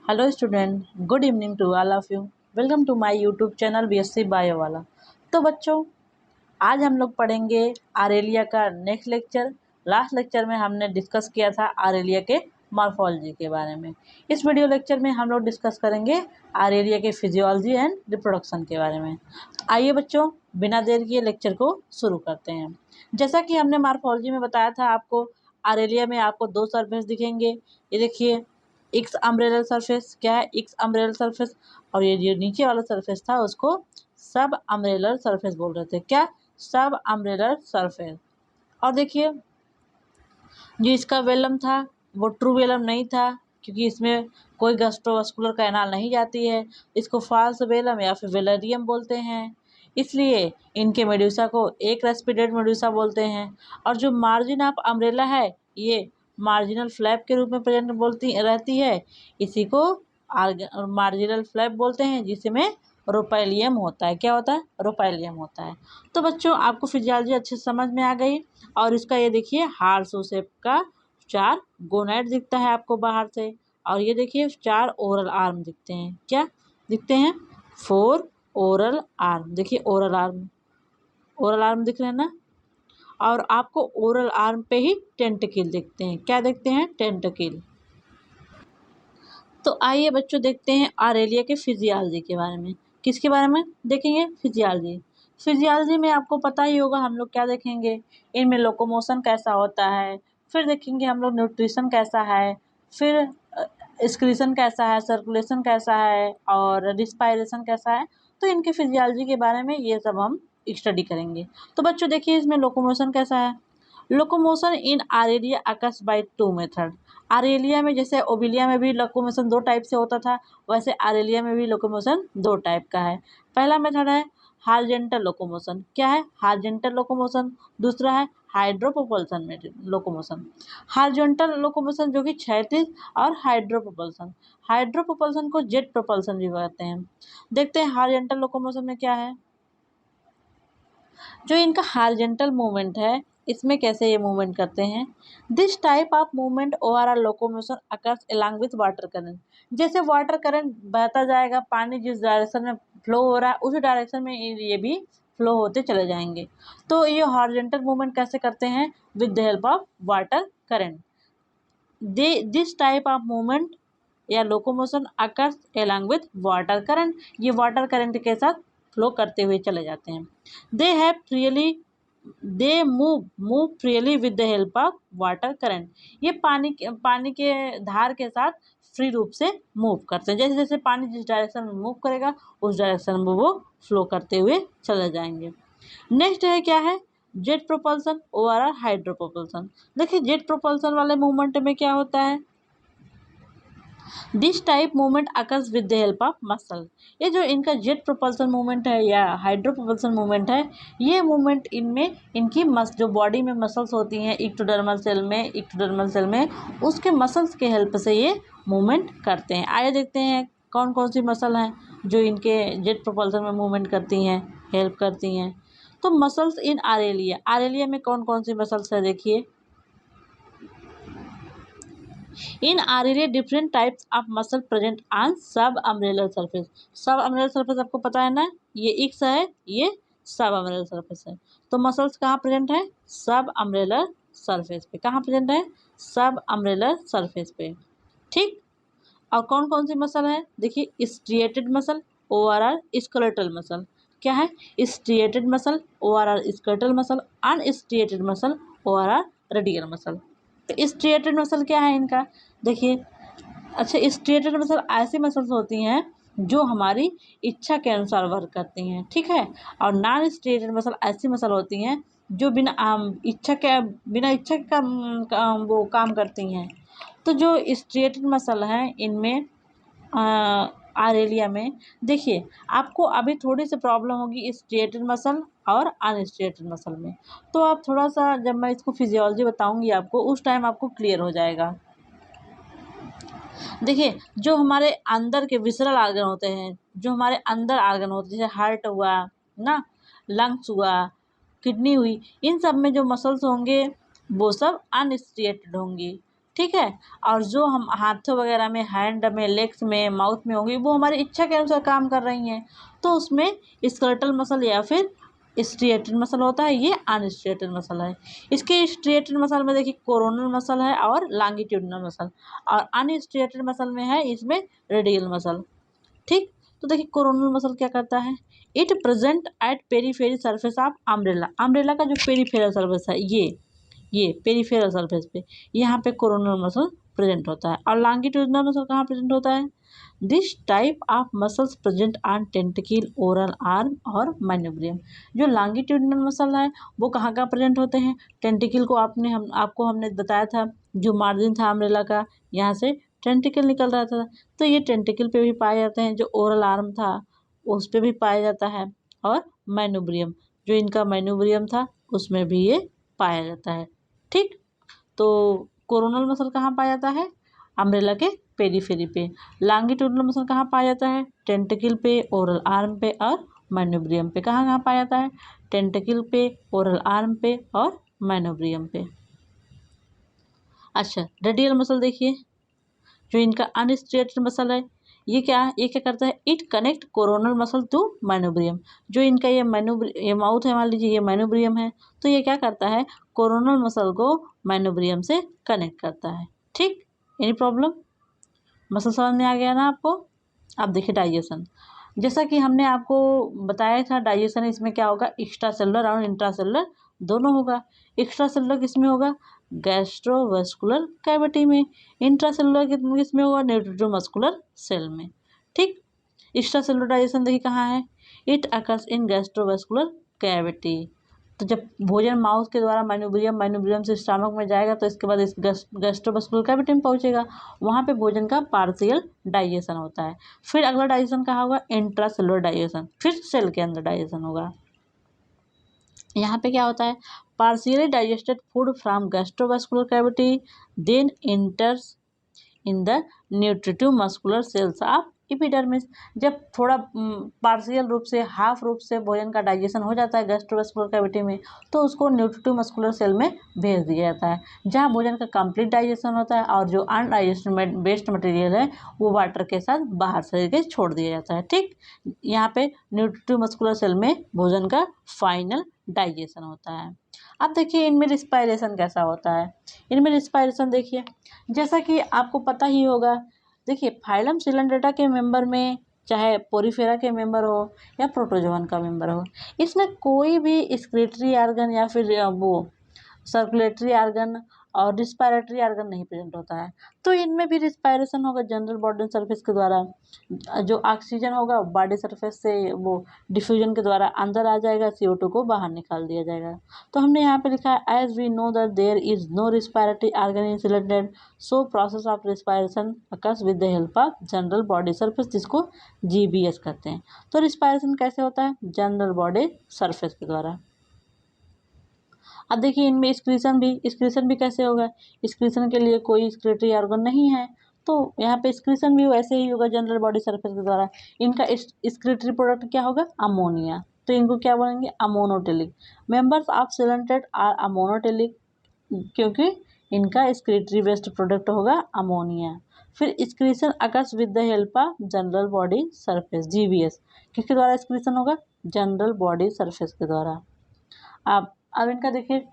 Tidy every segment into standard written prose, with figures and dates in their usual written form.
Hello student, good evening to all of you. Welcome to my YouTube channel BSc bio वाला। तो बच्चों, आज हम लोग पढ़ेंगे आरेलिया का नेक्स्ट लेक्चर। लास्ट लेक्चर में हमने डिस्कस किया था आरेलिया के मॉर्फोलॉजी के बारे में। इस वीडियो लेक्चर में हम लोग डिस्कस करेंगे आरेलिया के फिजियोलॉजी एंड रिप्रोडक्शन के बारे में। आइए बच्चों, बिना देर किए लेक्चर को शुरू करते हैं। जैसा कि हमने मॉर्फोलॉजी में बताया था आपको, आरेलिया में आपको दो सरफेस दिखेंगे। ये देखिए, एक्स अम्ब्रेलर सरफेस। क्या है? Exumbrellar surface. और ये जो नीचे वाला सरफेस था उसको सब अम्ब्रेलर सरफेस बोल रहे थे। क्या? सब अम्ब्रेलर सरफेस। और देखिए, जो इसका वेलम था वो ट्रू वेलम नहीं था, क्योंकि इसमें कोई गैस्ट्रोवास्कुलर कैनाल नहीं जाती है। इसको फाल्स वेलम या फिर वेलेरियम बोलते हैं। इसलिए इनके मेड्यूसा को एक रेस्पिडेट मेड्यूसा बोलते हैं। और जो मार्जिन ऑफ अम्ब्रेला है, ये मार्जिनल फ्लैप के रूप में प्रेजेंट बोलती रहती है। इसी को मार्जिनल फ्लैप बोलते हैं, जिसमें रोपैलियम होता है। क्या होता है? रोपैलियम होता है। तो बच्चों, आपको फिजियोलॉजी अच्छे से समझ में आ गई। और इसका ये देखिए, हार्स शेप का 4 गोनाइड दिखता है आपको बाहर से। और ये देखिए 4 ओरल आर्म दिखते हैं। क्या दिखते हैं? 4 ओरल आर्म। देखिए ओरल आर्म, ओरल आर्म दिख रहे हैं ना। और आपको ओरल आर्म पे ही टेंटिकल दिखते हैं। क्या दिखते हैं? टेंटिकल। तो आइए बच्चों, देखते हैं आरेलिया के फिजियोलॉजी के बारे में। किसके बारे में देखेंगे? फिजियोलॉजी। फिजियोलॉजी में आपको पता ही होगा हम लोग क्या देखेंगे। इनमें लोकोमोशन कैसा होता है, फिर देखेंगे हम लोग न्यूट्रिशन कैसा है, फिर एक्सक्रीशन कैसा है, सर्कुलेशन कैसा है, और रिस्पायरेशन कैसा है। तो इनके फिजियोलॉजी के बारे में ये सब हम स्टडी करेंगे। तो बच्चों देखिए, इसमें लोकोमोशन कैसा है। Locomotion in Aurelia occurs by 2 method. Aurelia में जैसे ओबिलिया में भी लोकोमोशन 2 टाइप से होता था, वैसे आरेलिया में भी लोकोमोशन 2 टाइप का है। पहला मेथड है हॉरिजॉन्टल लोकोमोशन। क्या है? Horizontal locomotion. दूसरा है हाइड्रोप्रोपल्सन लोकोमोशन। हॉरिजॉन्टल लोकोमोशन जो कि क्षैतिज, और हाइड्रोप्रोपल्सन। हाइड्रोप्रोपल्सन को जेट प्रोपल्सन भी कहते हैं। देखते हैं हॉरिजॉन्टल लोकोमोशन में क्या है। जो इनका हॉरिजॉन्टल मूवमेंट है, इसमें कैसे ये मूवमेंट करते हैं। This type of movement overall locomotion occurs along with water current. जैसे वाटर करंट बहता जाएगा, पानी जिस डायरेक्शन में फ्लो हो रहा है उसी डायरेक्शन में ये भी फ्लो होते चले जाएंगे। तो ये हॉरिजॉन्टल मूवमेंट कैसे करते हैं? With the help of water current. This type of movement या locomotion occurs along with water current. ये वाटर करंट के साथ फ्लो करते हुए चले जाते हैं। They have freely they move freely with the help of water current. ये पानी के धार के साथ फ्री रूप से मूव करते हैं। जैसे जैसे पानी जिस डायरेक्शन में मूव करेगा उस डायरेक्शन में वो फ्लो करते हुए चले जाएंगे। नेक्स्ट है क्या है? Jet propulsion overall hydropropulsion. देखिए, जेट प्रोपल्सन वाले मूवमेंट में क्या होता है। This type movement occurs with the help of muscle. ये जो इनका जेट प्रोपल्सन मूवमेंट है या हाइड्रो प्रोपल्सन मूवमेंट है, ये मूवमेंट इनमें इनकी जो बॉडी में मसल्स होती हैं इक्टोडर्मल सेल में उसके मसल्स के हेल्प से ये मूवमेंट करते हैं। आइए देखते हैं कौन कौन सी मसल हैं जो इनके जेट प्रोपल्सन में मूवमेंट करती हैं, हेल्प करती हैं। तो मसल्स इन आरेलिया, आरेलिया में कौन कौन सी मसल्स है देखिए। In Aurelia different types of muscle present on subumbrellar surface. सब अम्ब्रेलर सरफेस आपको पता है ना, ये एक्स है, ये सब अम्ब्रेलर सरफेस है। तो मसल्स कहाँ प्रेजेंट है? सब अम्ब्रेलर सरफेस पे। कहाँ प्रेजेंट है? सब अम्ब्रेलर सरफेस पे। ठीक। और कौन कौन सी मसल है देखिए। Striated muscle, overall skeletal muscle. क्या है? Striated muscle, overall skeletal muscle, unstriated muscle, overall radial muscle. तो स्ट्रिएटेड मसल क्या है इनका देखिए। अच्छा, स्ट्रिएटेड मसल ऐसी मसल्स होती हैं जो हमारी इच्छा के अनुसार वर्क करती हैं। ठीक है। और नॉन स्ट्रिएटेड मसल ऐसी मसल होती हैं जो बिना इच्छा के वो काम करती हैं। तो जो स्ट्रिएटेड मसल हैं इनमें आरेलिया में देखिए, आपको अभी थोड़ी सी प्रॉब्लम होगी स्ट्रिएटेड मसल और अनस्ट्रिएटेड मसल में। तो आप थोड़ा सा, जब मैं इसको फिजियोलॉजी बताऊंगी आपको, उस टाइम आपको क्लियर हो जाएगा। देखिए, जो हमारे अंदर के विसरल आर्गन होते हैं, जो हमारे अंदर आर्गन होते हैं, जैसे हार्ट हुआ ना, लंग्स हुआ, किडनी हुई, इन सब में जो मसल्स होंगे वो सब अनस्ट्रिएटेड होंगी। ठीक है। और जो हम हाथों वगैरह में, हैंड में, लेग्स में, माउथ में होंगी वो हमारी इच्छा के अनुसार काम कर रही हैं, तो उसमें स्केलेटल मसल या फिर स्ट्रिएटेड मसल होता है, ये अनस्ट्रिएटेड मसल है। इसके स्ट्रिएटेड मसल में देखिए कोरोनल मसल है और लॉन्गिट्यूडिनल मसल, और अनस्ट्रिएटेड मसल में है इसमें रेडियल मसल। ठीक, तो देखिए कोरोनल मसल क्या करता है, it present at periphery surface of umbrella. Umbrella का जो पेरीफेरल सरफेस है, ये पेरीफेरल सरफेस पे यहाँ पे कोरोनल मसल प्रेजेंट होता है। और लॉन्गिट्यूडिनल मसल कहाँ प्रेजेंट होता है, this type of muscles present on tentacle, oral arm और मैन्यूब्रियम। जो लॉन्गिट्यूडिनल मसल है वो कहाँ कहाँ प्रेजेंट होते हैं, टेंटिकल को आपको हमने बताया था, जो मार्जिन था अम्ब्रेला का, यहाँ से टेंटिकल निकल रहा था, तो ये टेंटिकल पे भी पाए जाते हैं। जो ओरल आर्म था उस पे भी पाया जाता है, और मैन्यूब्रियम, जो इनका मैन्यूब्रियम था उसमें भी ये पाया जाता है। ठीक, तो कोरोनल मसल कहाँ पाया जाता है, अम्ब्रेला के पेरीफेरी पे। लॉन्गिट्यूडिनल मसल कहाँ पाया जाता है, टेंटिकल पे, ओरल आर्म पे और मैन्यूब्रियम पे। कहाँ कहाँ पाया जाता है, टेंटिकल पे, ओरल आर्म पे और मैन्यूब्रियम पे। अच्छा, रेडियल मसल देखिए, जो इनका अनस्ट्रेटेड मसल है, ये क्या करता है, it connect coronal muscle to manubrium. जो इनका ये माउथ है, मान लीजिए ये मैन्यूब्रियम है, तो ये क्या करता है, कोरोनल मसल को मैन्यूब्रियम से कनेक्ट करता है। ठीक, एनी प्रॉब्लम, मसल समझ में आ गया ना आपको। अब देखिए डाइजेशन, जैसा कि हमने आपको बताया था, डाइजेशन इसमें क्या होगा, एक्स्ट्रा सेलुलर और इंट्रा सेलुलर दोनों होगा। एक्स्ट्रा सेलुलर किसमें होगा, गैस्ट्रोवेस्कुलर कैविटी में। इंट्रा सेलुलर किसमें होगा, न्यूट्रोमस्कुलर सेल में। ठीक, एक्स्ट्रा सेलुलर डाइजेशन देखिए कहाँ है, it occurs in gastrovascular cavity. तो जब भोजन माउथ के द्वारा मैन्यूब्रियम से स्टमक में जाएगा, तो इसके बाद इस गैस्ट्रोवेस्कुलर कैविटी में पहुंचेगा, वहाँ पे भोजन का पार्शियल डाइजेशन होता है। फिर अगला डाइजेशन कहाँ होगा, इंट्रा सेलुलर डाइजेशन, फिर सेल के अंदर डाइजेशन होगा। यहाँ पे क्या होता है, partially digested food from gastrovascular cavity then enters in the nutritive muscular cells of epidermis. जब थोड़ा पार्शियल रूप से, हाफ रूप से भोजन का डाइजेशन हो जाता है गैस्ट्रोवेस्कुलर कैविटी में, तो उसको न्यूट्रिटिव मस्कुलर सेल में भेज दिया जाता है, जहाँ भोजन का कंप्लीट डाइजेशन होता है, और जो अनडाइजेस्टेड वेस्ट मटेरियल है वो वाटर के साथ बाहर शरीर के छोड़ दिया जाता है। ठीक, यहाँ पे न्यूट्रिटिव मस्कुलर सेल में भोजन का फाइनल डाइजेशन होता है। अब देखिए इनमें रिस्पायरेशन कैसा होता है। इनमें रिस्पायरेशन देखिए, जैसा कि आपको पता ही होगा, देखिए फाइलम सिलेंड्रेटा के मेंबर में, चाहे पोरीफेरा के मेंबर हो या प्रोटोजोवन का मेंबर हो, इसमें कोई भी एक्सक्रीटरी ऑर्गन या फिर वो सर्कुलेटरी ऑर्गन और रिस्पायरेटरी ऑर्गन नहीं प्रेजेंट होता है। तो इनमें भी रिस्पायरेशन होगा जनरल बॉडी सरफेस के द्वारा। जो ऑक्सीजन होगा बॉडी सरफेस से वो डिफ्यूजन के द्वारा अंदर आ जाएगा, CO2 को बाहर निकाल दिया जाएगा। तो हमने यहाँ पे लिखा है, as we know that there is no respiratory organ in cylinder, so process of respiration occurs with the help of general body surface, जिसको GBS कहते हैं। तो रिस्पायरेशन कैसे होता है, जनरल बॉडी सरफेस के द्वारा। अब देखिए इनमें एक्सक्रीशन भी कैसे होगा, एक्सक्रीशन के लिए कोई एक्सक्रीटरी ऑर्गन नहीं है, तो यहाँ पे एक्सक्रीशन भी वैसे ही होगा जनरल बॉडी सरफेस के द्वारा। इनका एक्सक्रीटरी प्रोडक्ट क्या होगा, अमोनिया, तो इनको क्या बोलेंगे, ammonotelic. Members of coelenterate are ammonotelic, क्योंकि इनका एक्सक्रीटरी वेस्ट प्रोडक्ट होगा अमोनिया। फिर excretion occurs with the help of general body surface, GBS, किसके द्वारा एक्सक्रीशन होगा, जनरल बॉडी सरफेस के द्वारा। अब इनका देखिए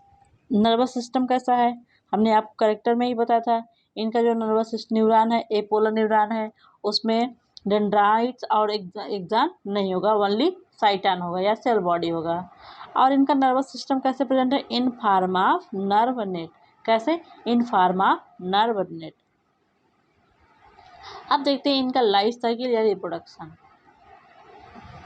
नर्वस सिस्टम कैसा है, हमने आपको करेक्टर में ही बताया था। इनका जो नर्वस न्यूरॉन है, एपोलर न्यूरॉन है, उसमें डेंड्राइट्स और एक्सान नहीं होगा, ओनली साइटन होगा या सेल बॉडी होगा। और इनका नर्वस सिस्टम कैसे प्रेजेंट है, in form of nerve net. कैसे, in form of nerve net. अब देखते हैं इनका लाइफ साइकिल या रिप्रोडक्शन।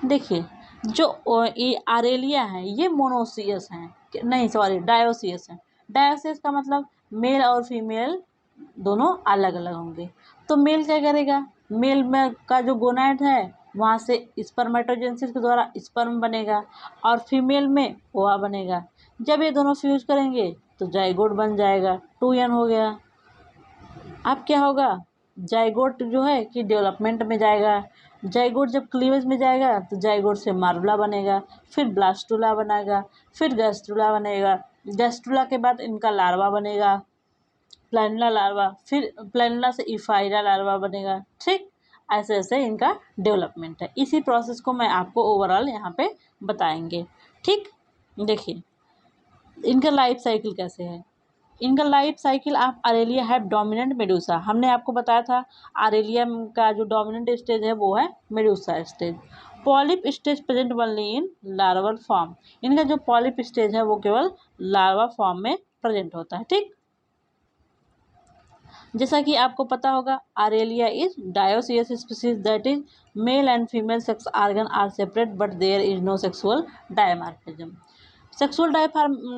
देखिए जो ये आरेलिया है ये मोनोसियस हैं, नहीं सॉरी डायोसियस हैं। डायोसियस का मतलब मेल और फीमेल दोनों अलग अलग होंगे। तो मेल क्या करेगा, मेल में का जो गोनाइड है वहाँ से स्पर्मेटोजेनेसिस के द्वारा स्पर्म बनेगा, और फीमेल में ओवा बनेगा। जब ये दोनों फ्यूज करेंगे तो जाइगोट बन जाएगा, 2n हो गया। अब क्या होगा, जाइगोट जो है कि डेवलपमेंट में जाएगा। जाइगोट जब क्लीवेज में जाएगा तो जाइगोट से मार्बला बनेगा, फिर ब्लास्टुला बनेगा, फिर गैस्ट्रुला बनेगा। गैस्ट्रुला के बाद इनका लार्वा बनेगा, प्लानुला लार्वा, फिर प्लानुला से इफाइरा लार्वा बनेगा। ठीक, ऐसे ऐसे इनका डेवलपमेंट है। इसी प्रोसेस को मैं आपको ओवरऑल यहाँ पे बताएंगे। ठीक, देखिए इनका लाइफ साइकिल कैसे है। इनका लाइफ साइकिल आप अरेलिया हैव डोमिनेंट मेडूसा, हमने आपको बताया था अरेलिया का जो डोमिनेंट स्टेज है वो है Medusa stage. Polyp stage present only in larval form, इनका जो पॉलिप स्टेज है वो केवल लार्वा फॉर्म में प्रेजेंट होता है। ठीक, जैसा कि आपको पता होगा Aurelia is dioecious species that is male and female sex organ are separate but there is no sexual dimorphism. Sexual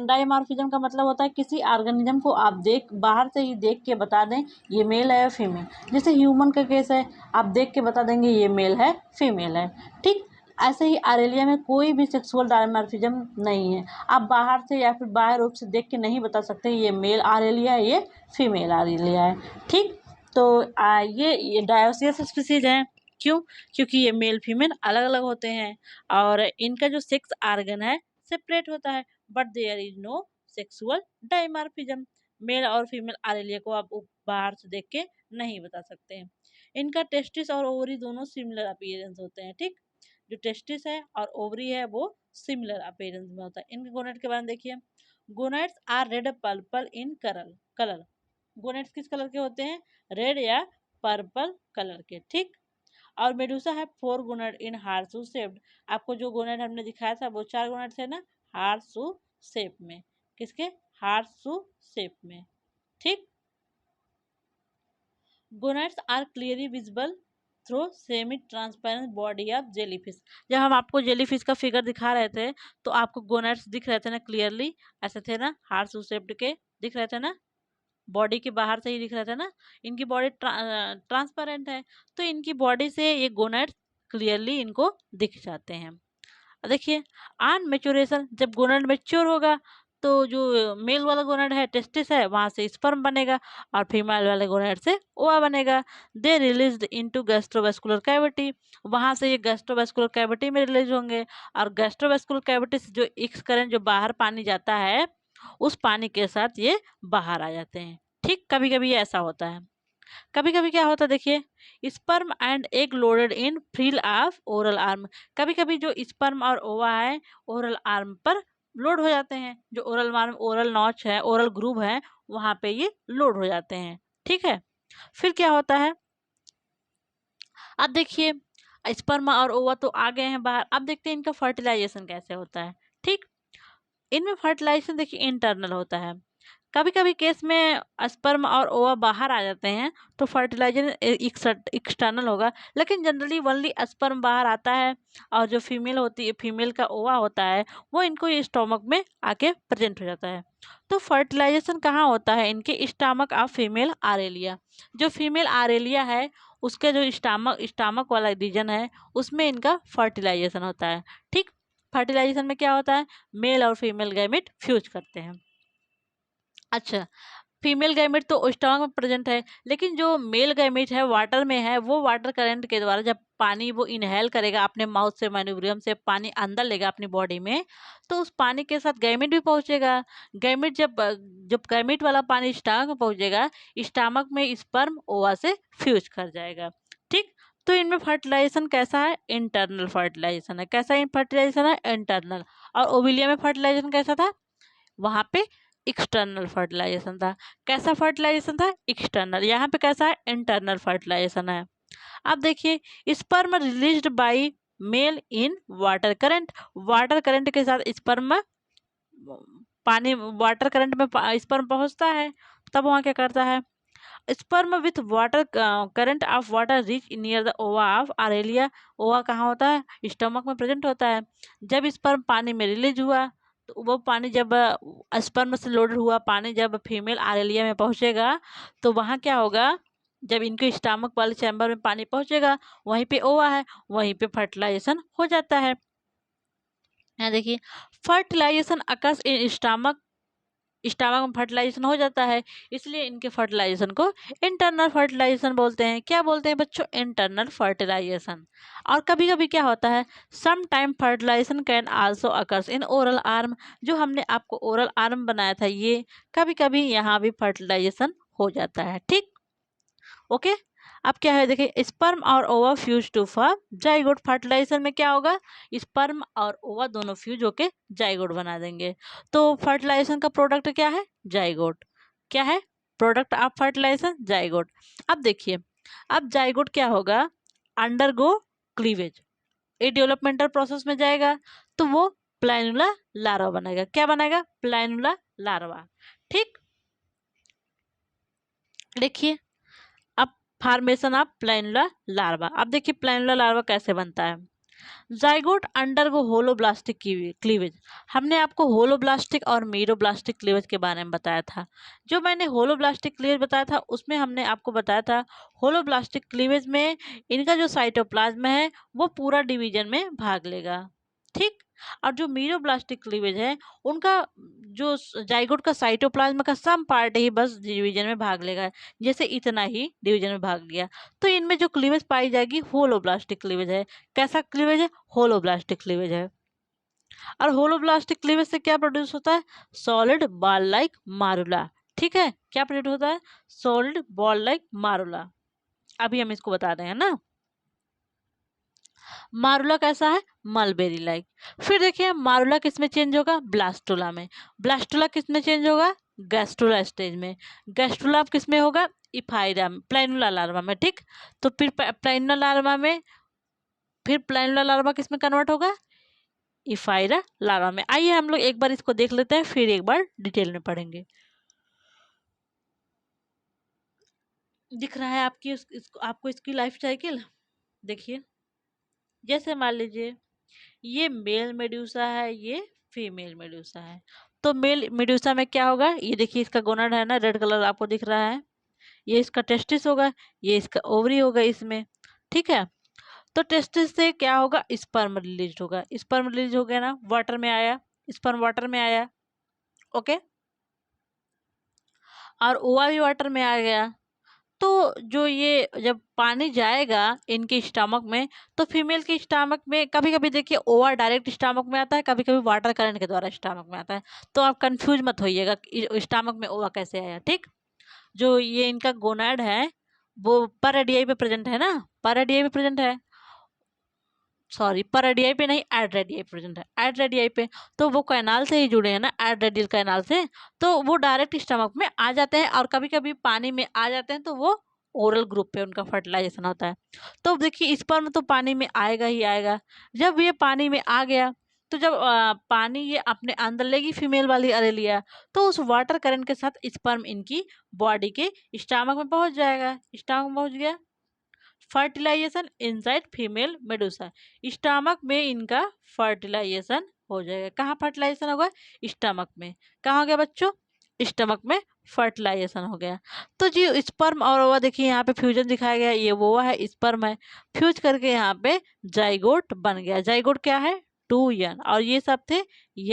dimorphism का मतलब होता है किसी ऑर्गेनिज्म को आप बाहर से ही देख के बता दें ये मेल है या फीमेल। जैसे ह्यूमन का केस है, आप देख के बता देंगे ये मेल है फीमेल है। ठीक, ऐसे ही अरेलिया में कोई भी सेक्सुअल डायमॉर्फिज्म नहीं है। आप बाहर से या फिर बाह्य रूप से देख के नहीं बता सकते ये मेल अरेलिया है ये फीमेल अरेलिया है। ठीक, तो ये डायोसियस स्पीसीज हैं। क्यों? क्योंकि ये मेल फीमेल अलग अलग होते हैं और इनका जो सेक्स आर्गन है सेपरेट होता है, but there is no sexual dimorphism. Male और फीमेल अरेलिया को आप बाहर से देख के नहीं बता सकते हैं। इनका टेस्टिस और ओवरी दोनों सिमिलर अपीयरेंस होते हैं। ठीक, जो टेस्टिस है और ओवरी है वो सिमिलर अपीयरेंस में होता है। इनके गोनेट के बारे में देखिए, gonads are red purple in colour. Gonads किस कलर के होते हैं? रेड या पर्पल कलर के। ठीक, और मेडूसा है 4 गोनेट इन हार्सू शेप्ड। आपको जो गोनेट हमने दिखाया था वो 4 गोनेट थे ना हार्सू शेप में। किसके? हार्सू शेप में। ठीक, gonads are clearly visible through semi transparent body of jellyfish. जब हम आपको जेलीफिश का फिगर दिखा रहे थे तो आपको गोनेट्स दिख रहे थे ना क्लियरली, ऐसे थे ना हार्सू शेप्ड के दिख रहे थे ना, बॉडी के बाहर से ही दिख रहा था ना। इनकी बॉडी ट्रांसपेरेंट है तो इनकी बॉडी से ये गोनेट्स क्लियरली इनको दिख जाते हैं। देखिए ऑन मेचुरेशन, जब गोनेट मेच्योर होगा तो जो मेल वाला गोनेट है टेस्टिस है वहाँ से स्पर्म बनेगा और फीमेल वाले गोनेट से ओवा बनेगा। दे रिलीज्ड इनटू गैस्ट्रोवेस्कुलर कैविटी, वहाँ से ये गैस्ट्रोवेस्कुलर कैविटी में रिलीज होंगे और गैस्ट्रोवेस्कुलर कैविटी से जो एक्स करंट जो बाहर पानी जाता है उस पानी के साथ ये बाहर आ जाते हैं। ठीक, कभी कभी ये ऐसा होता है। कभी कभी क्या होता है देखिए, sperm and egg loaded in frill of oral arm. कभी कभी जो स्पर्म और ओवा है ओरल आर्म पर लोड हो जाते हैं, जो ओरल आर्म ओरल नॉच है ओरल ग्रूव है वहां पे ये लोड हो जाते हैं। ठीक है, फिर क्या होता है अब देखिए, स्पर्म और ओवा तो आ गए हैं बाहर, अब देखते हैं इनका फर्टिलाइजेशन कैसे होता है। ठीक, इनमें फर्टिलाइजेशन देखिए इंटरनल होता है। कभी कभी केस में स्पर्म और ओवा बाहर आ जाते हैं तो फर्टिलाइजेशन एक्सटर्नल होगा, लेकिन जनरली ओनली स्पर्म बाहर आता है और जो फीमेल होती है फीमेल का ओवा होता है वो इनको स्टोमक में आके प्रेजेंट हो जाता है। तो फर्टिलाइजेशन कहाँ होता है? इनके स्टमक ऑफ फीमेल आरेलिया। जो फीमेल आरेलिया है उसके जो स्टमक वाला रीजन है उसमें इनका फर्टिलाइजेशन होता है। ठीक, फर्टिलाइजेशन में क्या होता है? मेल और फीमेल गैमेट फ्यूज करते हैं। अच्छा, फीमेल गैमेट तो स्टमक में प्रेजेंट है, लेकिन जो मेल गैमेट है वाटर में है, वो वाटर करंट के द्वारा जब पानी वो इनहेल करेगा अपने माउथ से मैन्यूब्रियम से पानी अंदर लेगा अपनी बॉडी में तो उस पानी के साथ गैमेट भी पहुंचेगा। गैमेट जब गैमेट वाला पानी स्टमक में पहुंचेगा स्टमक में स्पर्म ओवा से फ्यूज कर जाएगा। ठीक, तो इनमें फर्टिलाइजेशन कैसा है? इंटरनल फर्टिलाइजेशन है। कैसा फर्टिलाइजेशन है? इंटरनल। और ओविलिया में फर्टिलाइजेशन कैसा था? वहां पे एक्सटर्नल फर्टिलाइजेशन था। कैसा फर्टिलाइजेशन था? एक्सटर्नल। यहाँ पे कैसा है? इंटरनल फर्टिलाइजेशन है। अब देखिए sperm released by male in water current. Water current के साथ स्पर्म पानी वाटर करंट में स्पर्म पहुंचता है, तब वहाँ क्या करता है? Sperm with water current of water reach near the ओवा ऑफ आरेलिया। ओवा कहाँ होता है? स्टमक में प्रेजेंट होता है। जब स्पर्म पानी में रिलीज हुआ तो वो पानी जब स्पर्म से लोडेड हुआ पानी जब फीमेल आरेलिया में पहुंचेगा तो वहाँ क्या होगा? जब इनके स्टमक वाले चैम्बर में पानी पहुंचेगा वहीं पे ओवा है, वहीं पे फर्टिलाइजेशन हो जाता है। यहाँ देखिए fertilization occurs in stomach, stomach में फर्टिलाइजेशन हो जाता है, इसलिए इनके फर्टिलाइजेशन को इंटरनल फर्टिलाइजेशन बोलते हैं। क्या बोलते हैं बच्चों? Internal fertilization. और कभी कभी क्या होता है? Some time fertilization can also occurs in oral arm. जो हमने आपको ओरल आर्म बनाया था ये कभी कभी यहाँ भी फर्टिलाइजेशन हो जाता है। ठीक, ओके। अब क्या है देखिए, स्पर्म और ova fuse to form zygote. Fertilization में क्या होगा, स्पर्म और ओवा दोनों फ्यूज होके जाइगोट बना देंगे। तो फर्टिलाइजेशन का प्रोडक्ट क्या है, जाइगोट। क्या है प्रोडक्ट ऑफ फर्टिलाइजेशन, जाइगोट। अब देखिए, अब जाइगोट क्या होगा, अंडरगो क्लीवेज, ये डेवलपमेंटल प्रोसेस में जाएगा तो वो प्लानुला लार्वा बनेगा। क्या बनेगा, प्लानुला लार्वा। ठीक, देखिए अब फॉर्मेशन ऑफ प्लानुला लार्वा। अब देखिए प्लानुला लार्वा कैसे बनता है। Zygote undergo holoblastic cleavage. हमने आपको होलोब्लास्टिक और मीरोब्लास्टिक क्लीवेज के बारे में बताया था। जो मैंने होलोब्लास्टिक क्लीवेज बताया था उसमें हमने आपको बताया था, होलोब्लास्टिक क्लीवेज में इनका जो साइटोप्लाज्म है वो पूरा डिवीजन में भाग लेगा। ठीक, और जो मीरोब्लास्टिक क्लीवेज है उनका जो जाइगोट का साइटोप्लाज्म का सम पार्ट ही बस डिवीजन में भाग लेगा, जैसे इतना ही डिवीजन में भाग गया। तो इनमें जो क्लीवेज पाई जाएगी होलोब्लास्टिक क्लीवेज है। कैसा क्लीवेज है, होलोब्लास्टिक क्लीवेज है। और होलोब्लास्टिक क्लीवेज से क्या प्रोड्यूस होता है, सॉलिड बॉल लाइक मारुला। ठीक है, क्या प्रोड्यूस होता है, सॉलिड बॉल लाइक मारुला। अभी हम इसको बता रहे हैं ना। मारुला कैसा है, मलबेरी लाइक। फिर देखिए मारुला किस में चेंज होगा, ब्लास्टुला में। ब्लास्टुला किस में चेंज होगा, गैस्ट्रुला स्टेज में। गैस्ट्रुला किस में होगा, इफाइरा में, प्लानुला लार्वा में। ठीक, तो फिर प्लानुला लार्वा में, फिर प्लानुला लार्वा किस में कन्वर्ट होगा, इफाइरा लार्वा में। आइए हम लोग एक बार इसको देख लेते हैं, फिर एक बार डिटेल में पढ़ेंगे। दिख रहा है आपकी आपको इसकी लाइफ साइकिल। देखिए, जैसे मान लीजिए ये मेल मेड्यूसा है, ये फीमेल मेड्यूसा है। तो मेल मेड्यूसा में क्या होगा, ये देखिए इसका गोनाड है ना, रेड कलर आपको दिख रहा है, ये इसका टेस्टिस होगा, ये इसका ओवरी होगा इसमें। ठीक है, तो टेस्टिस से क्या होगा, स्पर्म रिलीज होगा। स्पर्म रिलीज हो गया ना, वाटर में आया, स्पर्म वाटर में आया। ओके, और ओवा भी वाटर में आ गया। तो जो ये जब पानी जाएगा इनके स्टमक में, तो फीमेल के स्टमक में कभी कभी देखिए ओवा डायरेक्ट स्टमक में आता है, कभी कभी वाटर करंट के द्वारा स्टमक में आता है। तो आप कंफ्यूज मत होइएगा स्टमक में ओवा कैसे आया। ठीक, जो ये इनका गोनाड है वो पर रेडियाई पे प्रेजेंट है ना, पर रेडियाई पे प्रेजेंट है, सॉरी पर रेडियाई पे नहीं, एड रेडियाई प्रेजेंट है, एड रेडियाई पे। तो वो कैनाल से ही जुड़े हैं ना, एड रेडियल कैनाल से। तो वो डायरेक्ट स्टमक में आ जाते हैं और कभी कभी पानी में आ जाते हैं, तो वो ओरल ग्रुप पे उनका फर्टिलाइजेशन होता है। तो देखिए स्पर्म तो पानी में आएगा ही आएगा। जब ये पानी में आ गया, तो जब पानी ये अपने अंदर लेगी फीमेल वाली अरेलिया, तो उस वाटर करंट के साथ स्पर्म इनकी बॉडी के स्टमक में पहुंच जाएगा। स्टमक में पहुंच गया, fertilization inside female medusa. Stomach में इनका फर्टिलाइजेशन हो जाएगा। कहाँ फर्टिलाइजेशन होगा, स्टमक में। कहाँ हो गया बच्चों, स्टमक में फर्टिलाइजेशन हो गया। तो जी स्पर्म और ओवा देखिए यहाँ पे फ्यूजन दिखाया गया, ये ओवा है, स्पर्म है, फ्यूज करके यहाँ पे जाइगोट बन गया। जाइगोट क्या है, 2 n, और ये सब थे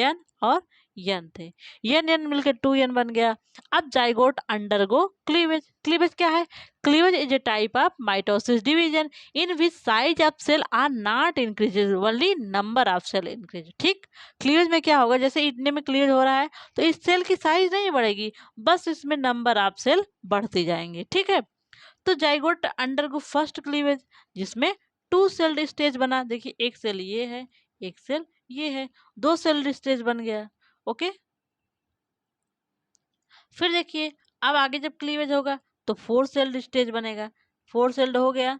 n और n थे, n मिलकर 2n बन गया। अब जाइगोट अंडरगो क्लीवेज। क्लीवेज क्या है, cleavage is a type of mitosis division in which size of cell are not increases, only number of cell increase। ठीक, क्लीवेज में क्या होगा, जैसे इतने में क्लीवेज हो रहा है तो इस सेल की साइज नहीं बढ़ेगी, बस इसमें नंबर ऑफ सेल बढ़ती जाएंगे। ठीक है, तो जाइगोट अंडरगो फर्स्ट क्लीवेज जिसमें 2 सेल्ड स्टेज बना। देखिए एक सेल ये है, एक सेल ये है, 2 सेल्ड स्टेज बन गया। ओके, फिर देखिए अब आगे जब क्लीवेज होगा तो 4 सेल्ड स्टेज बनेगा। 4 सेल्ड हो गया,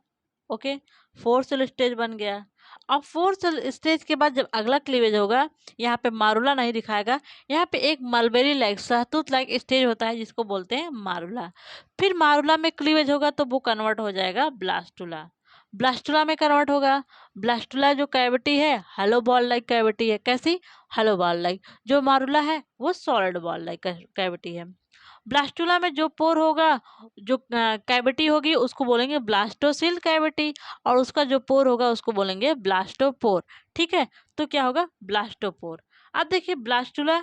ओके, 4 सेल स्टेज बन गया। अब 4 सेल स्टेज के बाद जब अगला क्लीवेज होगा, यहाँ पे मारुला नहीं दिखाएगा, यहाँ पे एक मलबेरी लाइक सहतूत लाइक स्टेज होता है जिसको बोलते हैं मारुला। फिर मारुला में क्लीवेज होगा तो वो कन्वर्ट हो जाएगा ब्लास्टुला। ब्लास्टुला में कन्वर्ट होगा। ब्लास्टुला जो कैविटी है हेलो बॉल लाइक कैविटी है। कैसी, हेलो बॉल लाइक। जो मारुला है वो सॉलिड बॉल लाइक कैविटी है। ब्लास्टुला में जो पोर होगा, जो कैविटी होगी उसको बोलेंगे ब्लास्टोसिल कैविटी, और उसका जो पोर होगा उसको बोलेंगे ब्लास्टोपोर। ठीक है, तो क्या होगा, ब्लास्टोपोर। अब देखिए ब्लास्टुला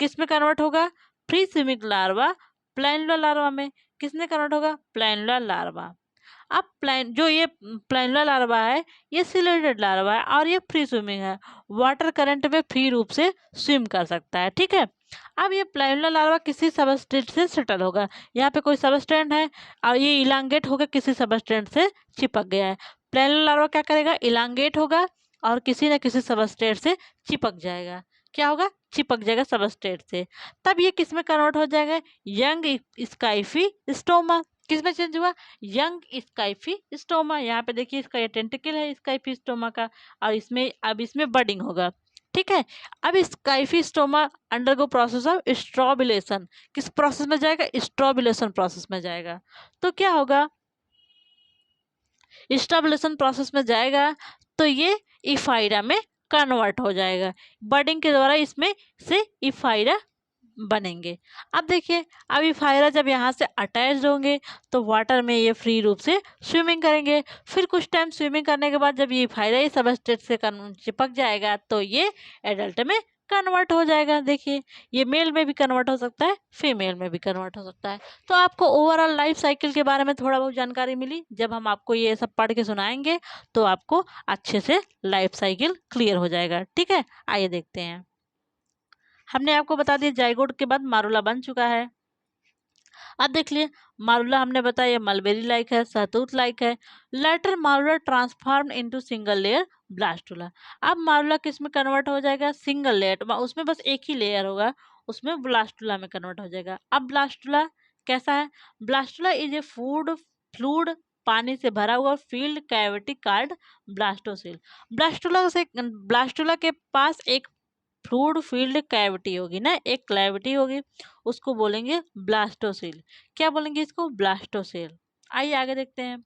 किस में कन्वर्ट होगा, free swimming larva planula larva में। किसने कन्वर्ट होगा, प्लानुला लार्वा। अब जो ये प्लानुला लार्वा है ये सिलेटेड लार्वा है और ये फ्री स्विमिंग है, वाटर करंट में फ्री रूप से स्विम कर सकता है। ठीक है, अब ये प्लानुला लार्वा किसी सबस्ट्रेट से सेटल होगा, यहाँ पे कोई सबस्ट्रेट है और ये इलांगेट होकर किसी सबस्ट्रेट से चिपक गया है। प्लानुला लार्वा क्या करेगा, इलांगेट होगा और किसी न किसी सबस्ट्रेट से चिपक जाएगा। क्या होगा, चिपक जाएगा सबस्ट्रेट से। तब ये किस में कन्वर्ट हो जाएगा, यंग स्काइफी स्टोमा। किस में चेंज हुआ, यंग स्काइफी स्टोमा। यहाँ पे देखिए इसका ये टेंटिकल है स्काइफी स्टोमा का, और इसमें अब इसमें बडिंग होगा। ठीक है, अब स्काइफी स्टोमा अंडरगो प्रोसेस ऑफ स्ट्रॉबिलेशन। किस प्रोसेस में जाएगा, स्ट्रॉबिलेशन प्रोसेस में जाएगा। तो क्या होगा, स्टैबुलेशन प्रोसेस में जाएगा तो ये इफाइरा में कन्वर्ट हो जाएगा। बडिंग के द्वारा इसमें से इफाइरा बनेंगे। अब देखिए, अब इफाइरा जब यहाँ से अटैच होंगे तो वाटर में ये फ्री रूप से स्विमिंग करेंगे। फिर कुछ टाइम स्विमिंग करने के बाद जब ये इफाइरा ही सबस्ट्रेट से चिपक जाएगा तो ये एडल्ट में कन्वर्ट हो जाएगा। देखिए, ये मेल में भी कन्वर्ट हो सकता है, फीमेल में भी कन्वर्ट हो सकता है। तो आपको ओवरऑल लाइफ साइकिल के बारे में थोड़ा बहुत जानकारी मिली। जब हम आपको ये सब पढ़ के सुनाएंगे तो आपको अच्छे से लाइफ साइकिल क्लियर हो जाएगा। ठीक है, आइए देखते हैं। हमने आपको बता दिया जाइगोट के बाद मारुला बन चुका है। अब देख लिए, मारुला हमने बताया ये मलबेरी लाइक है, सहतूत लाइक है। Later morula transform into single layer blastula. अब मारुला किस में कन्वर्ट हो जाएगा, सिंगल लेयर, उसमें बस एक ही लेयर होगा, उसमें ब्लास्टुला में कन्वर्ट हो जाएगा। अब ब्लास्टुला कैसा है, blastula is a food fluid, पानी से भरा हुआ field cavity card blastocoel. Blastula के पास एक फ्लूइड फील्ड कैविटी होगी ना, एक कैविटी होगी, उसको बोलेंगे ब्लास्टोसिल। क्या बोलेंगे इसको, ब्लास्टोसिल। आइए आगे देखते हैं।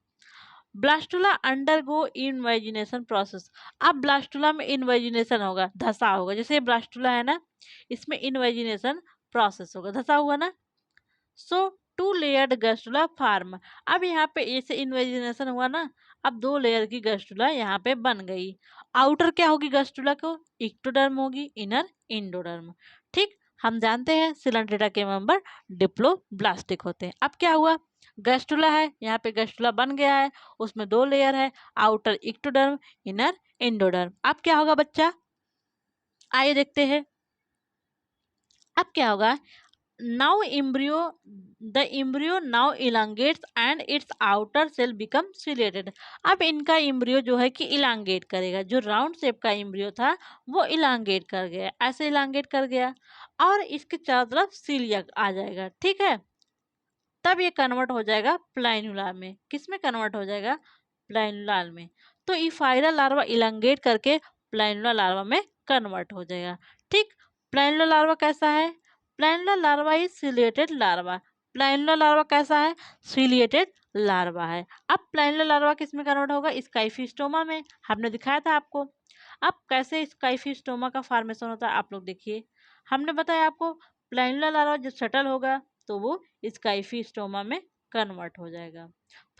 Blastula undergo invagination process. अब ब्लास्टुला में इनवेजिनेशन होगा, धसा होगा। जैसे ब्लास्टुला है ना, इसमें इनवेजिनेशन प्रोसेस होगा, धसा हुआ ना। सो टू लेयर्ड गैस्ट्रुला फार्म। अब यहाँ पे ऐसे इन्वेजिनेशन हुआ ना, अब 2 लेयर की गैस्ट्रुला यहाँ पे बन गई। आउटर क्या होगी गैस्ट्रुला को, इक्टोडर्म होगी, इनर इंडोडर्म। ठीक, हम जानते हैं सिलेंड्रेटा के मेंबर डिप्लोब्लास्टिक होते हैं। अब क्या हुआ, गैस्ट्रुला है, यहाँ पे गैस्ट्रुला बन गया है, उसमें 2 लेयर है, आउटर इक्टोडर्म, इनर इंडोडर्म। अब क्या होगा बच्चा, आइए देखते हैं। अब क्या होगा, now the embryo now elongates and its outer cell become ciliated। अब इनका इम्ब्रियो जो है कि इलांगेट करेगा, जो राउंड शेप का इम्ब्रियो था वो इलांगेट कर गया, ऐसे इलांगेट कर गया, और इसके चारों तरफ सीलिया आ जाएगा। ठीक है, तब ये कन्वर्ट हो जाएगा प्लाइनुला में। किस में कन्वर्ट हो जाएगा, प्लाइनुला में। तो इफाइरा लार्वा इलांगेट करके प्लाइनुला लार्वा में कन्वर्ट हो जाएगा। ठीक, प्लाइनुला लार्वा कैसा है, planula larva is ciliated larva. Planula larva कैसा है, सिलिएटेड लार्वा है। अब प्लाइनुला लार्वा किस में कन्वर्ट होगा, स्काइफी स्टोमा में, हमने दिखाया था आपको। अब कैसे स्काइफी स्टोमा का फॉर्मेशन होता है आप लोग देखिए। हमने बताया आपको, प्लाइनुला लार्वा जब सेटल होगा तो वो स्काइफी स्टोमा में कन्वर्ट हो जाएगा।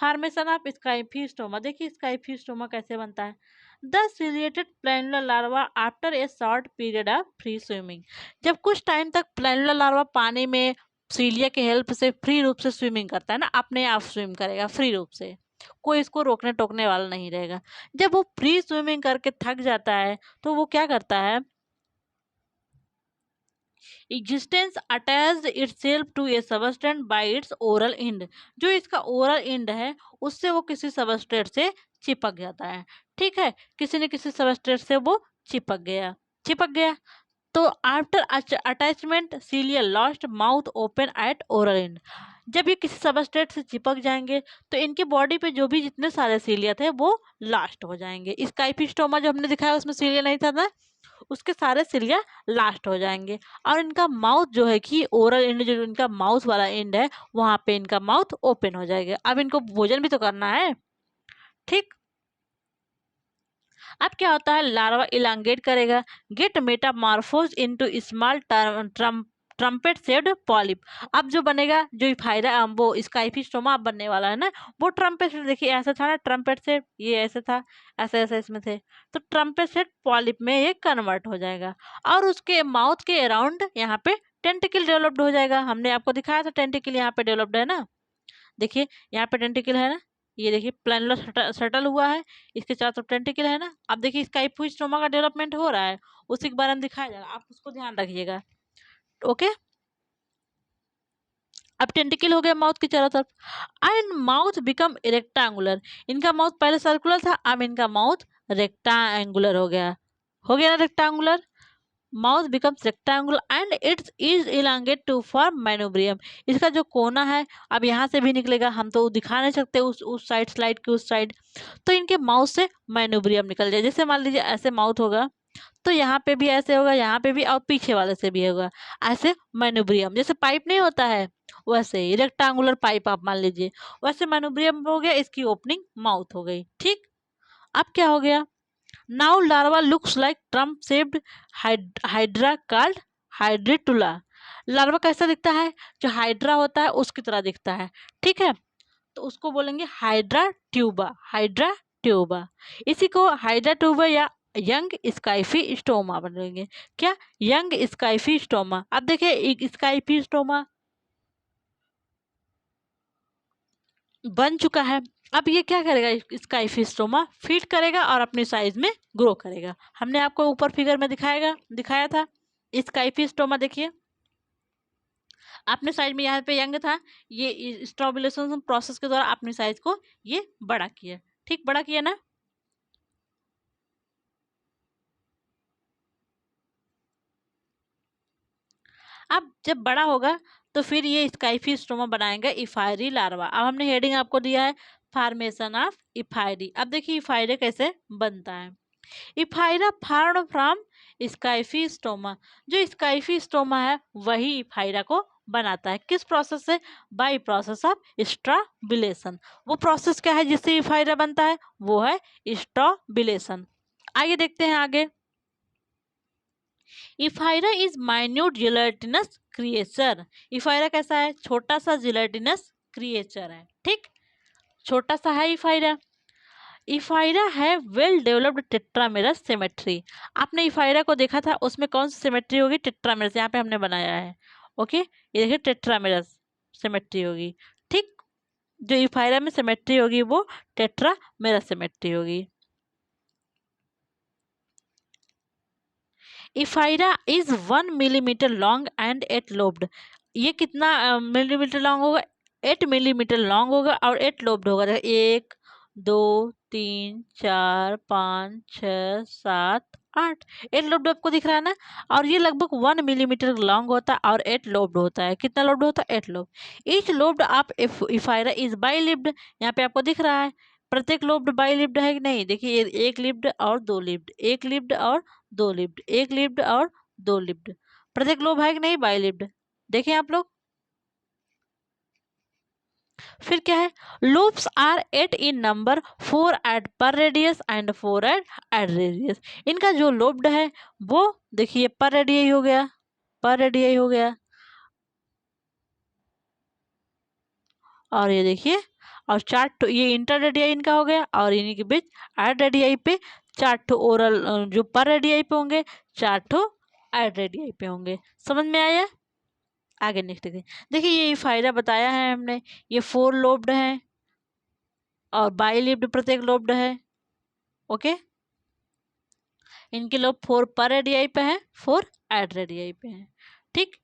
फॉर्मेशन ऑफ स्काइफी स्टोमा, देखिए स्काइफी स्टोमा कैसे बनता है। The ciliated planula larva after a short period of free swimming. जब कुछ टाइम तक प्लाइनुला लार्वा पानी में सीलिया के हेल्प से फ्री रूप से स्विमिंग करता है ना, अपने आप स्विम करेगा फ्री रूप से, कोई इसको रोकने टोकने वाला नहीं रहेगा। जब वो फ्री स्विमिंग करके थक जाता है तो वो क्या करता है, existence attached itself to a substance by its oral end. जो इसका ओरल एंड है उससे वो किसी सबस्ट्रेट से चिपक जाता है। ठीक है, किसी न किसी सबस्ट्रेट से वो चिपक गया। तो after attachment cilia lost mouth open at oral end. जब ये किसी सबस्ट्रेट से चिपक जाएंगे तो इनके बॉडी पे जो भी जितने सारे सीलिया थे वो लास्ट हो जाएंगे। स्काइफी जो हमने दिखाया उसमें सीलिया नहीं था ना, उसके सारे सीलिया लास्ट हो जाएंगे, और इनका माउथ जो है कि ओरल एंड, जो इनका माउथ वाला एंड है वहाँ पे इनका माउथ ओपन हो जाएगा। अब इनको भोजन भी तो करना है। ठीक, अब क्या होता है, लार्वा इलांगेट करेगा, get metamorphose into small trumpet shaped polyp. अब जो बनेगा, जो फायरा वो स्काइफी स्टोमा अब बनने वाला है ना, वो ट्रम्पेट शेप, देखिए ऐसा था ना ट्रम्पेट शेप, ये ऐसे था, ऐसे ऐसे इसमें थे, तो ट्रम्पेट शेप पॉलिप में ये कन्वर्ट हो जाएगा। और उसके माउथ के अराउंड यहाँ पे टेंटिकल डेवलप्ड हो जाएगा। हमने आपको दिखाया था टेंटिकल यहाँ पे डेवलप्ड है ना, देखिए यहाँ पे टेंटिकल है ना, ये देखिए प्लानुला सटल हुआ है, इसके चारों तरफ टेंटिकल है ना। अब देखिए स्काइफी स्टोमा का डेवलपमेंट हो रहा है, उसी के बारे में दिखाया जा रहा है, आप उसको ध्यान रखिएगा। ओके। अब टेंटिकल हो गया माउथ की चारों तरफ, एंड माउथ बिकम रेक्टेंगुलर। इनका माउथ पहले सर्कुलर था, अब इनका माउथ रेक्टेंगुलर हो गया ना rectangular. Mouth becomes rectangular and it's is elongate to form manubrium. इसका जो कोना है अब यहाँ से भी निकलेगा, हम तो दिखा नहीं सकते उस साइड, स्लाइड की उस साइड, तो इनके माउथ से मैनोब्रियम निकल जाए। जैसे मान लीजिए ऐसे माउथ होगा तो यहाँ पे भी ऐसे होगा, यहाँ पे भी, और पीछे वाले से भी होगा ऐसे मैनोब्रियम। जैसे पाइप नहीं होता है वैसे ही रेक्टेंगुलर पाइप आप मान लीजिए, वैसे मैनोब्रियम हो गया, इसकी ओपनिंग माउथ हो गई। ठीक, अब क्या हो गया, now larva looks like trump shaped hydra called hydratuba. Larva कैसा दिखता है, जो हाइड्रा होता है उसकी तरह दिखता है। ठीक है, तो उसको बोलेंगे हाइड्रा ट्यूबा, हाइड्रा ट्यूबा। इसी को हाइड्रा ट्यूबा या यंग स्काइफी स्टोमा बोलेंगे। क्या, यंग स्काइफी स्टोमा। अब देखिए स्काइफी स्टोमा बन चुका है। अब ये क्या करेगा, स्काइफी स्टोमा फीड करेगा और अपनी साइज में ग्रो करेगा। हमने आपको ऊपर फिगर में दिखाया था स्काइफी स्टोमा। देखिए अपने साइज में यहाँ पे यंग था, ये स्ट्रॉबुलेशन प्रोसेस के द्वारा अपनी साइज को ये बड़ा किया। ठीक, बड़ा किया ना। अब जब बड़ा होगा तो फिर ये स्काइफी स्टोमा बनाएगा इफायरी लार्वा। अब हमने हेडिंग आपको दिया है फॉर्मेशन ऑफ इफायरी। अब देखिए इफायरे कैसे बनता है। Ephyra form from scyphistoma. जो स्काइफी स्टोमा है वही इफायरा को बनाता है। किस प्रोसेस से, बाय प्रोसेस ऑफ स्ट्रॉबिलेशन। वो प्रोसेस क्या है जिससे इफायरा बनता है, वो है स्ट्रॉबिलेशन। आइए देखते हैं आगे। Ephyra is minute gelatinous creature. Ephyra कैसा है, छोटा सा जिलेटिनस क्रिएचर है। ठीक, छोटा सा है इफायरा। इफायरा है वेल डेवलप्ड टेट्रामेरस सिमेट्री। आपने इफायरा को देखा था, उसमें कौन सी सिमेट्री होगी, टेट्रामेरस। यहाँ पे हमने बनाया है, ओके, ये देखिए टेट्रामेरस सिमेट्री होगी। ठीक, जो इफायरा में सिमेट्री होगी वो टेट्रामेरस सिमेट्री होगी। Ephyra is 1 millimetre long and 8 lobed. ये कितना मिलीमीटर लॉन्ग होगा, 8 मिलीमीटर लॉन्ग होगा और 8 लोब्ड होगा। 1 2 3 4 5 6 7 8, 8 लोब्ड आपको दिख रहा है ना। और ये लगभग 1 मिलीमीटर लॉन्ग होता है और 8 लोब्ड होता है। कितना लोब्ड होता है, 8 लोब। ईच लोब्ड आप इफायरा इज बाई लिब्ड। यहाँ पे आपको दिख रहा है प्रत्येक लोब्ड बाई लिब्ड है कि नहीं। देखिए ये एक लिब्ड और दो लिब्ड, एक लिब्ड और दो लिप्ड, एक लिप्ड और दो लिप्ड। प्रत्येक लोब है कि नहीं, बाई लिप्ड। देखें आप लोग, फिर क्या है, loops are 8 in number, 4 at per radius and 4 at radius. इनका जो लोब्ड है वो देखिए पर रेडियस हो गया, पर रेडियस हो गया, और ये देखिए, और 4 ये इंटर रेडियाई इनका हो गया, और इन्हीं के बीच एड रेडियाई पे 4 ओरल जो पर रेडियाई पे होंगे, 4 एड रेडियाई पे होंगे। समझ में आया। आगे नेक्स्ट देखिए ये फायदा बताया है हमने, ये 4 लोब्ड है और बाई लिब्ड प्रत्येक लोब्ड है। ओके, इनके लोब 4 पर रेडियाई पे है, 4 एड रेडियाई पे है। ठीक,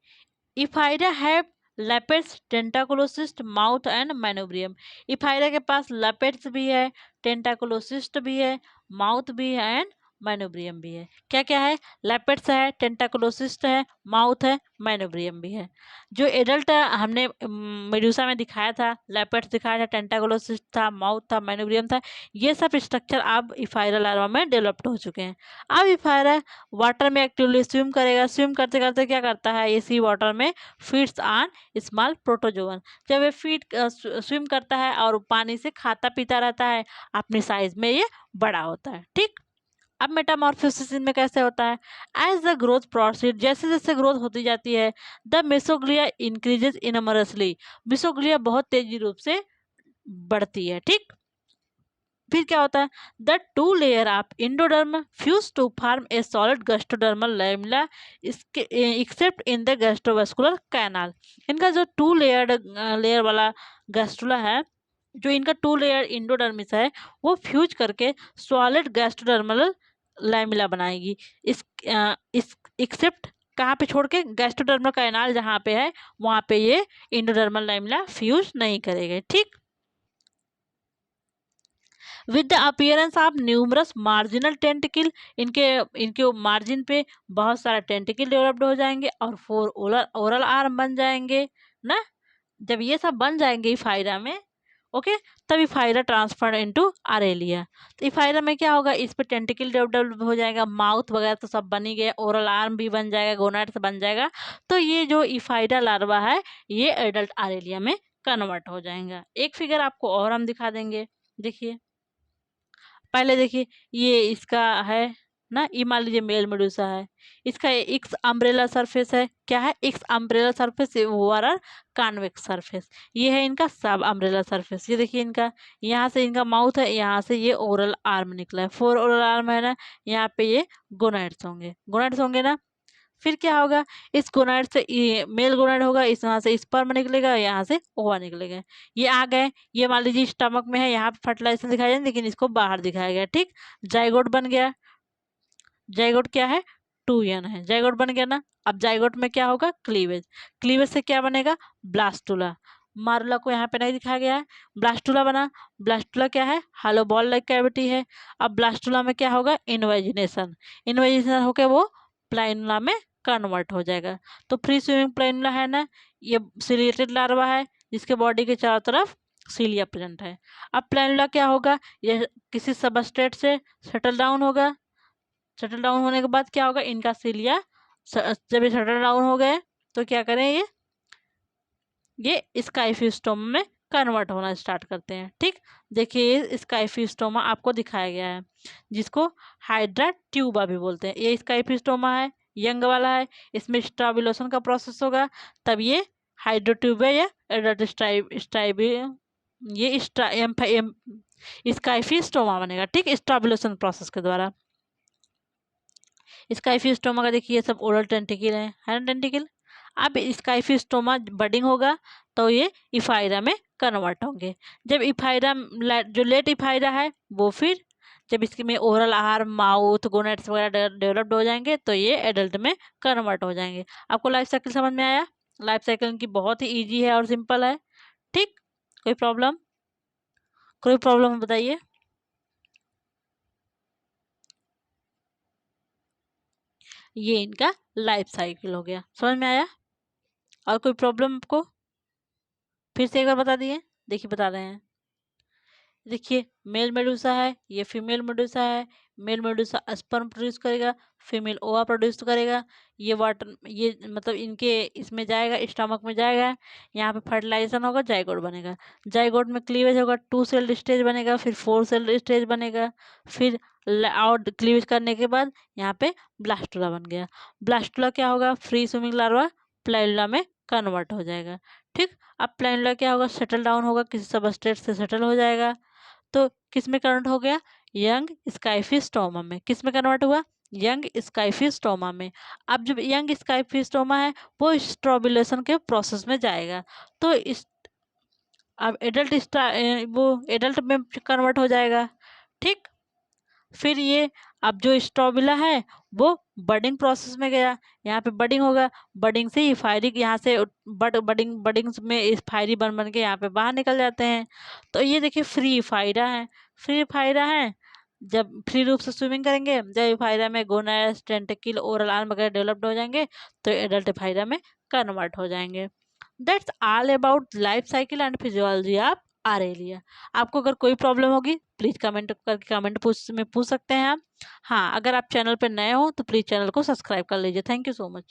ephyra have lappets, tentaculocysts, mouth and manubrium. Ephyra के पास लेपेट्स भी है, टेंटाकुलोसिस्ट भी है, माउथ भी है एंड मैनोब्रियम भी है। क्या क्या है, लेपेट्स है, टेंटाकुलोसिस्ट है, माउथ है, मैनोब्रियम भी है। जो एडल्ट हमने मेडुसा में दिखाया था, लेपेट्स दिखाया था, टेंटाकुलोसिस्ट था, माउथ था, मैनोब्रियम था, ये सब स्ट्रक्चर अब इफायरा लार्वा में डेवलप्ड हो चुके हैं। अब इफायरा वाटर में एक्टिवली स्विम करेगा। स्विम करते करते क्या करता है, इसी वाटर में फीड्स ऑन स्मॉल प्रोटोजोवन। जब ये फीड स्विम करता है और पानी से खाता पीता रहता है, अपनी साइज में ये बड़ा होता है। ठीक, अब मेटामॉर्फोसिस में कैसे होता है, एज द ग्रोथ प्रोसीड, जैसे जैसे ग्रोथ होती जाती है, द मेसोग्लिया इंक्रीजेज इनमरसली, मेसोग्लिया बहुत तेजी रूप से बढ़ती है। ठीक, फिर क्या होता है, the 2 layer of endoderm fuse to form a solid gastrodermal lamella except in the gastrovascular canal. इनका जो 2 लेयर वाला गैस्ट्रुला है, जो इनका 2 लेयर इंडोडर्मिस है, वो फ्यूज करके सॉलिड गैस्ट्रोडर्मल लैमेला बनाएगी। इस एक्सेप्ट कहाँ पे छोड़ के, गैस्ट्रोडर्मल कैनाल जहाँ पे है वहाँ पे ये इंडोडर्मल लैमेला फ्यूज नहीं करेंगे। ठीक, with the appearance of numerous marginal tentacle, इनके इनके मार्जिन पे बहुत सारा टेंटिकल डेवलप्ड हो जाएंगे और 4 ओरल ओरल आर्म बन जाएंगे ना। जब ये सब बन जाएंगे इफायरा में, ओके, तब इफायरा ट्रांसफर इनटू आरेलिया। तो इफायरा में क्या होगा, इस पे टेंटिकल डेवलप हो जाएगा, माउथ वगैरह तो सब बन ही गया, ओरल आर्म भी बन जाएगा, गोनाड्स बन जाएगा। तो ये जो इफायरा लार्वा है ये एडल्ट आरेलिया में कन्वर्ट हो जाएगा। एक फिगर आपको और हम दिखा देंगे, देखिए पहले देखिए, ये इसका है ना, ये मान लीजिए मेल मेडूसा है, इसका एक्स अम्ब्रेला सरफेस है, क्या है, x umbrella surface over convex surface. ये है इनका सब अम्ब्रेला सरफेस। ये देखिए इनका, यहाँ से इनका माउथ है, यहाँ से ये ओरल आर्म निकला है, 4 ओरल आर्म है ना, यहाँ पे ये गोनाड्स होंगे, गोनाड्स होंगे ना। फिर क्या होगा, इस गोनाड से ये मेल गोनाड होगा, इस यहाँ से स्पर्म निकलेगा, यहाँ से ओवा निकलेगा। ये आ गए, ये मान लीजिए स्टमक में है, यहाँ पे फर्टिलाइजेशन दिखाया जाए, लेकिन इसको बाहर दिखाया गया। ठीक, जाइगोट बन गया। जाइगोट क्या है, 2n है, जाइगोट बन गया ना। अब जाइगोट में क्या होगा, क्लीवेज, क्लीवेज से क्या बनेगा, ब्लास्टुला। मारुला को यहाँ पे नहीं दिखाया गया है, ब्लास्टुला बना। ब्लास्टुला क्या है, हालो बॉल लाइक कैविटी है। अब ब्लास्टुला में क्या होगा, इन्वेजिनेशन, इन्वेजिनेशन होकर वो प्लाइनुला में कन्वर्ट हो जाएगा। तो फ्री स्विमिंग प्लाइनुला है ना, ये सिलिएटेड लार्वा है जिसके बॉडी के चारों तरफ सीलिया प्रेजेंट है। अब प्लाइनुला क्या होगा, ये किसी सबस्ट्रेट से सेटल डाउन होगा, शटल डाउन होने के बाद क्या होगा, इनका सीलिया जब ये शटल डाउन हो गए तो क्या करें, ये स्काइफिस्टोमा में कन्वर्ट होना स्टार्ट करते हैं। ठीक, देखिए स्काइफिस्टोमा आपको दिखाया गया है, जिसको हाइड्रा ट्यूबा भी बोलते हैं। ये स्काइफिस्टोमा है, यंग वाला है, इसमें स्टाबिलोशन का प्रोसेस होगा, तब ये हाइड्रोट्यूबा या ये स्काइफिस्टोमा बनेगा। ठीक, स्टाबिलोशन प्रोसेस के द्वारा। स्काइफिस्टोमा का देखिए सब ओरल टेंटिकल है ना, टेंटिकल। अब स्काइफिस्टोमा बडिंग होगा तो ये इफायरा में कन्वर्ट होंगे। जब इफायरा जो लेट इफायरा है वो फिर जब इसके में ओरल आहार, माउथ, गोनेट्स वगैरह डेवलप्ड हो जाएंगे तो ये एडल्ट में कन्वर्ट हो जाएंगे। आपको लाइफ साइकिल समझ में आया? लाइफ साइकिल इनकी बहुत ही ईजी है और सिंपल है। ठीक, कोई प्रॉब्लम, कोई प्रॉब्लम बताइए। ये इनका लाइफ साइकिल हो गया, समझ में आया? और कोई प्रॉब्लम आपको? फिर से एक बार बता दिए, देखिए बता रहे हैं। देखिए मेल मेडूसा है, ये फीमेल मेडूसा है। मेल मेडूसा स्पर्म प्रोड्यूस करेगा, फीमेल ओवा प्रोड्यूस करेगा। ये वाटर, ये मतलब इनके इसमें जाएगा, स्टमक में जाएगा, यहाँ पे फर्टिलाइजेशन होगा, जाइगोट बनेगा। जाइगोट में क्लीवेज होगा, 2 सेल स्टेज बनेगा, फिर 4 सेल स्टेज बनेगा, फिर और क्लीवेज करने के बाद यहाँ पे ब्लास्टुला बन गया। ब्लास्टुला क्या होगा, फ्री स्विमिंग लार्वा प्लाइनुला में कन्वर्ट हो जाएगा। ठीक, अब प्लाइनुला क्या होगा, सेटल डाउन होगा, किसी सबस्ट्रेट से सेटल हो जाएगा। तो किस में कन्वर्ट हो गया, यंग स्काइफिस्टोमा में। किस में कन्वर्ट हुआ, यंग स्काइफिस्टोमा में। अब जब यंग स्काइफिस्टोमा है वो स्ट्रोबुलेशन के प्रोसेस में जाएगा, तो इस अब एडल्ट वो एडल्ट में कन्वर्ट हो जाएगा। ठीक, फिर ये अब जो स्ट्रोबिला है वो बडिंग प्रोसेस में गया, यहाँ पे बडिंग होगा, बडिंग से ही फायरी, यहाँ से बडिंग में इस फायरी बन बन के यहाँ पे बाहर निकल जाते हैं। तो ये देखिए फ्री फायरा है, फ्री फायरा है। जब फ्री रूप से स्विमिंग करेंगे, जब फायरा में गोनाड्स, टेंटिकल, ओरल आर्म वगैरह डेवलप्ड हो जाएंगे तो एडल्ट फायरा में कन्वर्ट हो जाएंगे। That's all about life cycle and physiology of Aurelia. आपको अगर कोई प्रॉब्लम होगी प्लीज़ कमेंट करके कमेंट पूछ सकते हैं आप। हाँ, अगर आप चैनल पर नए हो तो प्लीज़ चैनल को सब्सक्राइब कर लीजिए। Thank you so much.